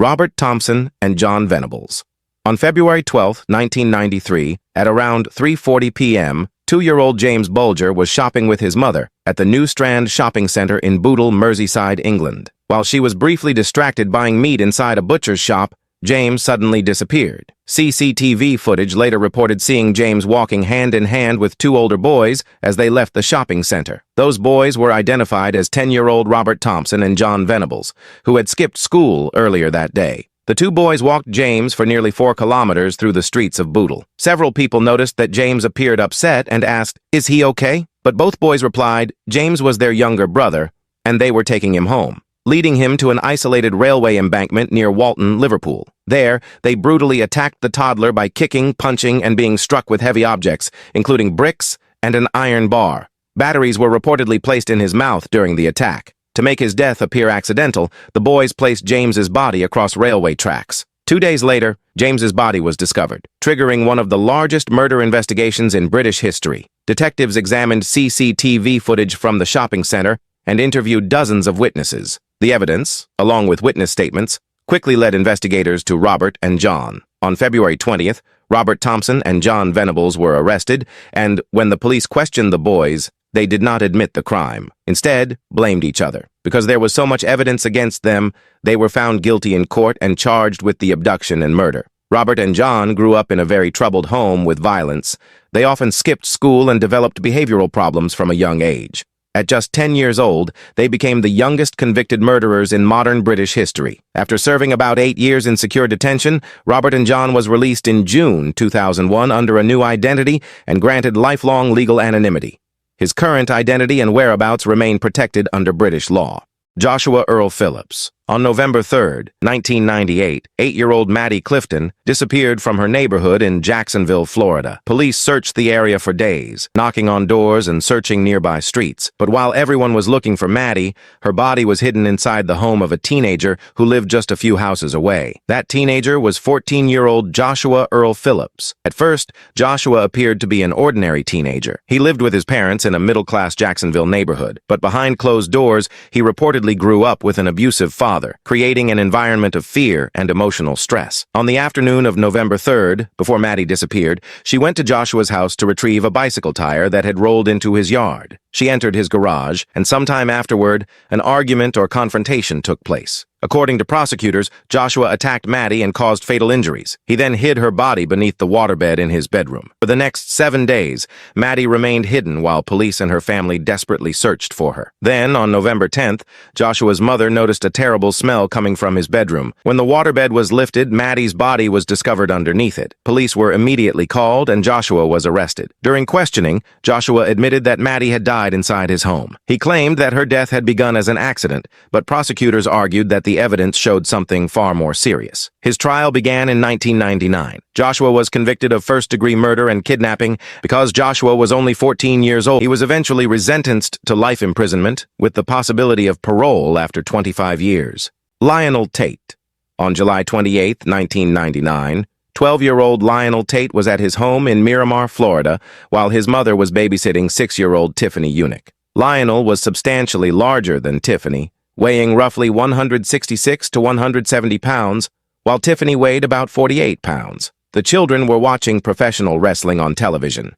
Robert Thompson and John Venables. On February 12, 1993, at around 3:40 p.m., 2-year-old James Bulger was shopping with his mother at the New Strand Shopping Centre in Bootle, Merseyside, England. While she was briefly distracted buying meat inside a butcher's shop, James suddenly disappeared. CCTV footage later reported seeing James walking hand-in-hand with 2 older boys as they left the shopping center. Those boys were identified as 10-year-old Robert Thompson and John Venables, who had skipped school earlier that day. The 2 boys walked James for nearly 4 kilometers through the streets of Bootle. Several people noticed that James appeared upset and asked, "Is he okay?" But both boys replied James was their younger brother, and they were taking him home, leading him to an isolated railway embankment near Walton, Liverpool. There, they brutally attacked the toddler by kicking, punching, and being struck with heavy objects, including bricks and an iron bar. Batteries were reportedly placed in his mouth during the attack. To make his death appear accidental, the boys placed James's body across railway tracks. 2 days later, James's body was discovered, triggering one of the largest murder investigations in British history. Detectives examined CCTV footage from the shopping center and interviewed dozens of witnesses. The evidence, along with witness statements, quickly led investigators to Robert and John. On February 20th, Robert Thompson and John Venables were arrested, and when the police questioned the boys, they did not admit the crime. Instead, blamed each other. Because there was so much evidence against them, they were found guilty in court and charged with the abduction and murder. Robert and John grew up in a very troubled home with violence. They often skipped school and developed behavioral problems from a young age. At just 10 years old, they became the youngest convicted murderers in modern British history. After serving about 8 years in secure detention, Robert and John was released in June 2001 under a new identity and granted lifelong legal anonymity. His current identity and whereabouts remain protected under British law. Joshua Earl Phillips. On November 3, 1998, 8-year-old Maddie Clifton disappeared from her neighborhood in Jacksonville, Florida. Police searched the area for days, knocking on doors and searching nearby streets. But while everyone was looking for Maddie, her body was hidden inside the home of a teenager who lived just a few houses away. That teenager was 14-year-old Joshua Earl Phillips. At first, Joshua appeared to be an ordinary teenager. He lived with his parents in a middle-class Jacksonville neighborhood. But behind closed doors, he reportedly grew up with an abusive father, creating an environment of fear and emotional stress. On the afternoon of November 3rd, before Maddie disappeared, she went to Joshua's house to retrieve a bicycle tire that had rolled into his yard. She entered his garage, and sometime afterward, an argument or confrontation took place. According to prosecutors, Joshua attacked Maddie and caused fatal injuries. He then hid her body beneath the waterbed in his bedroom. For the next 7 days, Maddie remained hidden while police and her family desperately searched for her. Then, on November 10th, Joshua's mother noticed a terrible smell coming from his bedroom. When the waterbed was lifted, Maddie's body was discovered underneath it. Police were immediately called and Joshua was arrested. During questioning, Joshua admitted that Maddie had died inside his home. He claimed that her death had begun as an accident, but prosecutors argued that the evidence showed something far more serious. His trial began in 1999. Joshua was convicted of first-degree murder and kidnapping. Because Joshua was only 14 years old, he was eventually resentenced to life imprisonment with the possibility of parole after 25 years. Lionel Tate. On July 28, 1999, 12-year-old Lionel Tate was at his home in Miramar, Florida, while his mother was babysitting 6-year-old Tiffany Unick. Lionel was substantially larger than Tiffany, weighing roughly 166 to 170 pounds, while Tiffany weighed about 48 pounds. The children were watching professional wrestling on television.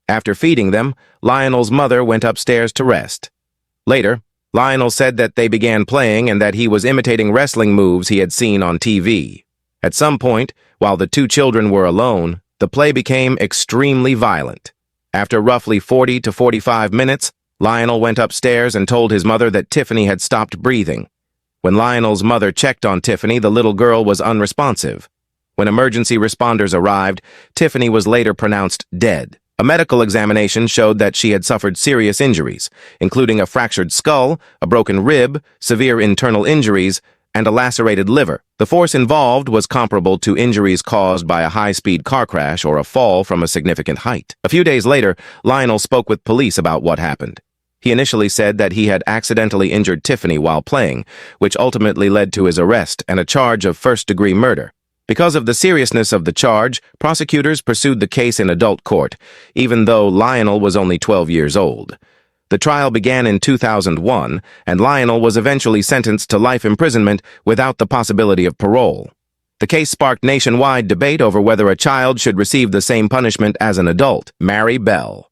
After feeding them, Lionel's mother went upstairs to rest. Later, Lionel said that they began playing and that he was imitating wrestling moves he had seen on TV. At some point, while the 2 children were alone, the play became extremely violent. After roughly 40 to 45 minutes, Lionel went upstairs and told his mother that Tiffany had stopped breathing. When Lionel's mother checked on Tiffany, the little girl was unresponsive. When emergency responders arrived, Tiffany was later pronounced dead. A medical examination showed that she had suffered serious injuries, including a fractured skull, a broken rib, severe internal injuries, and a lacerated liver. The force involved was comparable to injuries caused by a high-speed car crash or a fall from a significant height. A few days later, Lionel spoke with police about what happened. He initially said that he had accidentally injured Tiffany while playing, which ultimately led to his arrest and a charge of first-degree murder. Because of the seriousness of the charge, prosecutors pursued the case in adult court, even though Lionel was only 12 years old. The trial began in 2001, and Lionel was eventually sentenced to life imprisonment without the possibility of parole. The case sparked nationwide debate over whether a child should receive the same punishment as an adult. Mary Bell.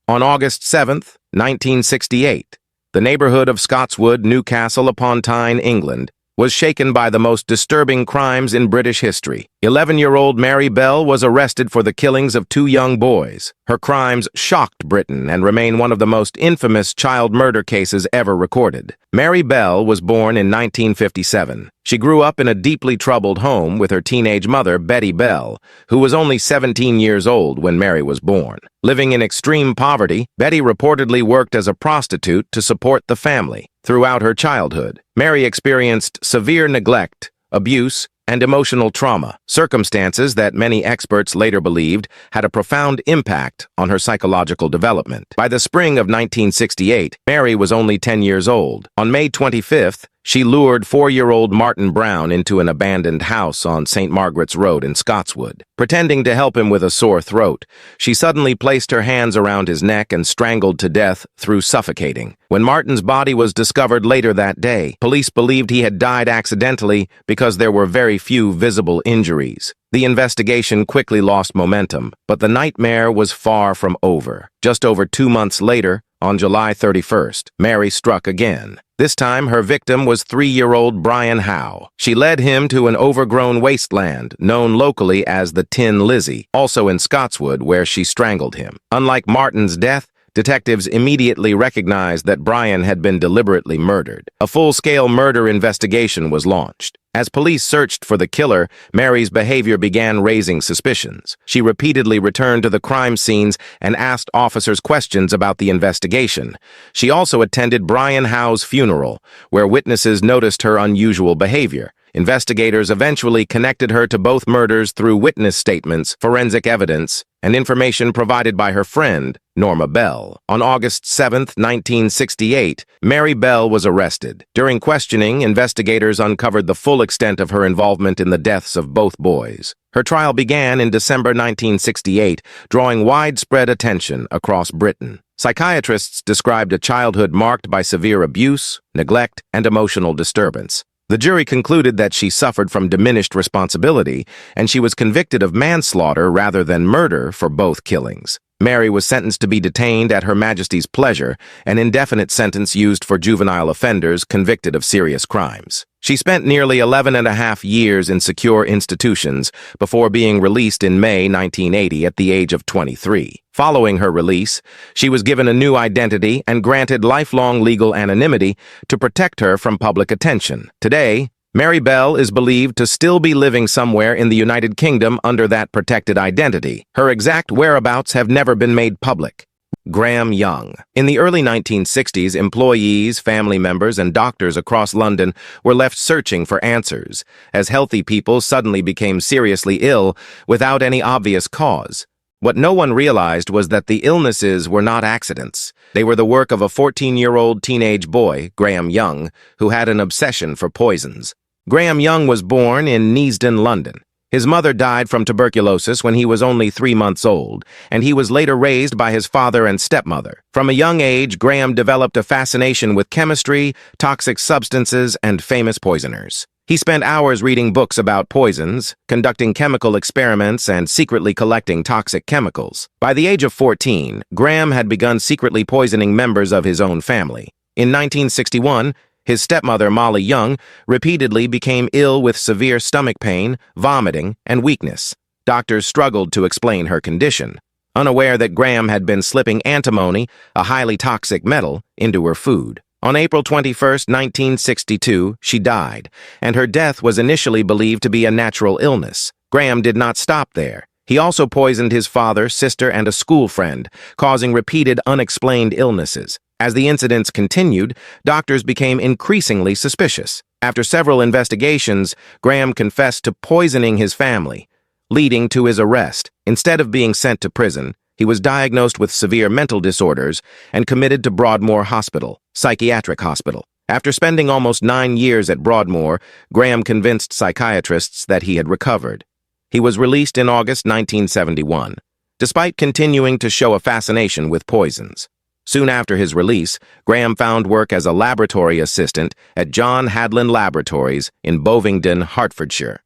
On August 7, 1968, the neighborhood of Scotswood, Newcastle upon Tyne, England, was shaken by the most disturbing crimes in British history. 11-year-old Mary Bell was arrested for the killings of 2 young boys. Her crimes shocked Britain and remain one of the most infamous child murder cases ever recorded. Mary Bell was born in 1957. She grew up in a deeply troubled home with her teenage mother, Betty Bell, who was only 17 years old when Mary was born. Living in extreme poverty, Betty reportedly worked as a prostitute to support the family. Throughout her childhood, Mary experienced severe neglect, abuse, and emotional trauma, circumstances that many experts later believed had a profound impact on her psychological development. By the spring of 1968, Mary was only 10 years old. On May 25th, she lured 4-year-old Martin Brown into an abandoned house on St. Margaret's Road in Scotswood. Pretending to help him with a sore throat, she suddenly placed her hands around his neck and strangled to death through suffocating. When Martin's body was discovered later that day, police believed he had died accidentally because there were very few visible injuries. The investigation quickly lost momentum, but the nightmare was far from over. Just over 2 months later, on July 31st, Mary struck again. This time, her victim was 3-year-old Brian Howe. She led him to an overgrown wasteland, known locally as the Tin Lizzie, also in Scotswood, where she strangled him. Unlike Martin's death, detectives immediately recognized that Brian had been deliberately murdered. A full-scale murder investigation was launched. As police searched for the killer, Mary's behavior began raising suspicions. She repeatedly returned to the crime scenes and asked officers questions about the investigation. She also attended Brian Howe's funeral, where witnesses noticed her unusual behavior. Investigators eventually connected her to both murders through witness statements, forensic evidence, and information provided by her friend, Norma Bell. On August 7, 1968, Mary Bell was arrested. During questioning, investigators uncovered the full extent of her involvement in the deaths of both boys. Her trial began in December 1968, drawing widespread attention across Britain. Psychiatrists described a childhood marked by severe abuse, neglect, and emotional disturbance. The jury concluded that she suffered from diminished responsibility, and she was convicted of manslaughter rather than murder for both killings. Mary was sentenced to be detained at Her Majesty's pleasure, an indefinite sentence used for juvenile offenders convicted of serious crimes. She spent nearly 11.5 years in secure institutions before being released in May 1980 at the age of 23. Following her release, she was given a new identity and granted lifelong legal anonymity to protect her from public attention. Today, Mary Bell is believed to still be living somewhere in the United Kingdom under that protected identity. Her exact whereabouts have never been made public. Graham Young. In the early 1960s, employees, family members, and doctors across London were left searching for answers, as healthy people suddenly became seriously ill without any obvious cause. What no one realized was that the illnesses were not accidents. They were the work of a 14-year-old teenage boy, Graham Young, who had an obsession for poisons. Graham Young was born in Neasden, London. His mother died from tuberculosis when he was only 3 months old, and he was later raised by his father and stepmother. From a young age, Graham developed a fascination with chemistry, toxic substances, and famous poisoners. He spent hours reading books about poisons, conducting chemical experiments, and secretly collecting toxic chemicals. By the age of 14, Graham had begun secretly poisoning members of his own family. In 1961, his stepmother, Molly Young, repeatedly became ill with severe stomach pain, vomiting, and weakness. Doctors struggled to explain her condition, unaware that Graham had been slipping antimony, a highly toxic metal, into her food. On April 21, 1962, she died, and her death was initially believed to be a natural illness. Graham did not stop there. He also poisoned his father, sister, and a school friend, causing repeated unexplained illnesses. As the incidents continued, doctors became increasingly suspicious. After several investigations, Graham confessed to poisoning his family, leading to his arrest. Instead of being sent to prison, he was diagnosed with severe mental disorders and committed to Broadmoor Hospital, psychiatric hospital. After spending almost 9 years at Broadmoor, Graham convinced psychiatrists that he had recovered. He was released in August 1971, despite continuing to show a fascination with poisons. Soon after his release, Graham found work as a laboratory assistant at John Hadland Laboratories in Bovingdon, Hertfordshire.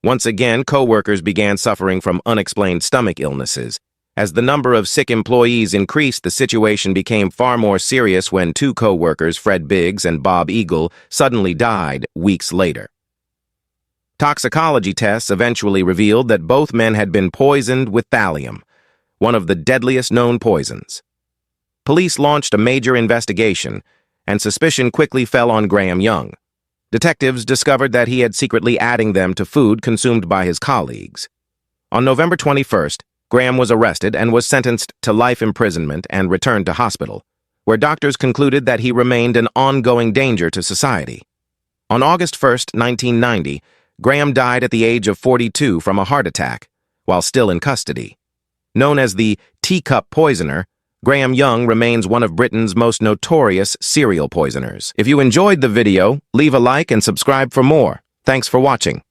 Once again, co-workers began suffering from unexplained stomach illnesses. As the number of sick employees increased, the situation became far more serious when two co-workers, Fred Biggs and Bob Eagle, suddenly died weeks later. Toxicology tests eventually revealed that both men had been poisoned with thallium, one of the deadliest known poisons. Police launched a major investigation, and suspicion quickly fell on Graham Young. Detectives discovered that he had secretly adding them to food consumed by his colleagues. On November 21st, Graham was arrested and was sentenced to life imprisonment and returned to hospital, where doctors concluded that he remained an ongoing danger to society. On August 1st, 1990, Graham died at the age of 42 from a heart attack, while still in custody. Known as the teacup poisoner, Graham Young remains one of Britain's most notorious serial poisoners. If you enjoyed the video, leave a like and subscribe for more. Thanks for watching.